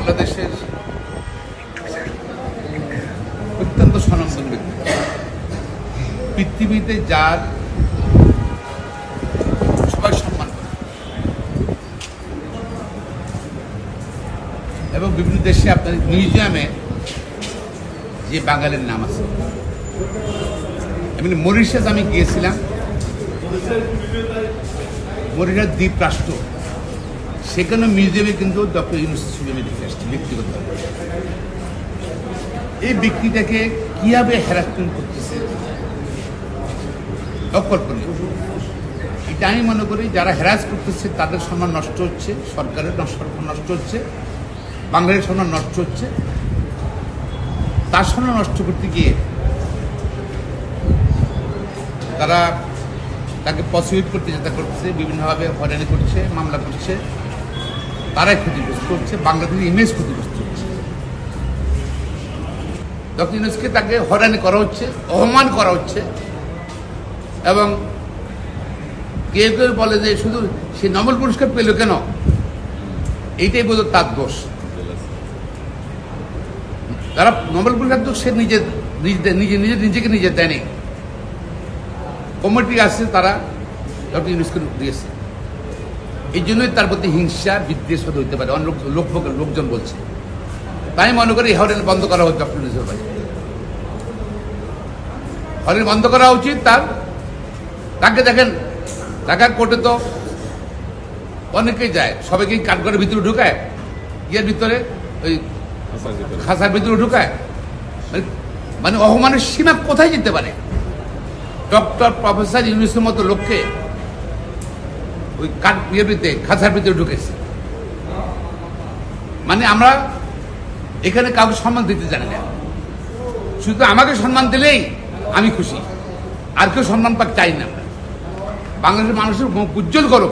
বাংলাদেশের অত্যন্ত স্বনামধন্য ব্যক্তি, পৃথিবীতে যার সবাই সম্মান করে এবং বিভিন্ন দেশে আপনার মিউজিয়ামে যে বাঙালির নাম আছে। এমনি মরিশাস আমি গিয়েছিলাম, মরিশাস দ্বীপ রাষ্ট্র, সেখানে মিউজিয়ামে কিন্তু ডক্টর ইউনূসের ছবি আমি দেখে আসছি ব্যক্তিগতভাবে। এই ব্যক্তিটাকে কিভাবে হ্যারাসমেন্ট করতেছে অকল্পনীয়। এটা আমি মনে করি যারা হ্যারাস করতেছে তাদের সম্মান নষ্ট হচ্ছে, সরকারের সম্মান নষ্ট হচ্ছে, বাংলাদেশের সম্মান নষ্ট হচ্ছে। তার সম্মান নষ্ট করতে গিয়ে তারা তাকে প্রসিকিউট করতে চেষ্টা করছে, বিভিন্নভাবে হয়রানি করছে, মামলা করছে, তারাই ক্ষতিগ্রস্ত হচ্ছে, বাংলাদেশের ইমেজ ক্ষতিগ্রস্ত হচ্ছে। ডক্টর ইউনূসকে তাকে হয়রানি করা হচ্ছে, অপমান করা হচ্ছে এবং কেউ কেউ বলে যে শুধু সে নোবেল পুরস্কার পেল কেন, এইটাই বোধ তার দোষ। তারা নোবেল পুরস্কার তো সে নিজেকে দেয়নি, কমিটি আছে তারা ডক্টর ইউনূসকে দিয়েছে। এই জন্যই তার প্রতি হিংসা বিদ্বেষ হতে পারে, অনেক লোকজন বলছে। তাই মনে করি হয়রানি বন্ধ করা হচ্ছে ডক্টর ইউনূসের ভাই, হয়রানি বন্ধ করা উচিত। তাকে দেখেন ঢাকা কোর্টে তো অনেকেই যায়, সবাইকে কাঠগড়ের ভিতরে ঢুকায়, ইয়ের ভিতরে ওই খাসার ভিতরে ঢুকায়। মানে অপমানের সীমা কোথায় যেতে পারে? ডক্টর প্রফেসর ইউনূসের মতো লোককে ওই খাসার ভিতরে ঢুকেছে। মানে আমরা এখানে কাউকে সম্মান দিতে জানি না, শুধু আমাকে সম্মান দিলেই আমি খুশি, আর কেউ সম্মান পাক চাই না। বাংলাদেশের মানুষের মুখ উজ্জ্বল করো।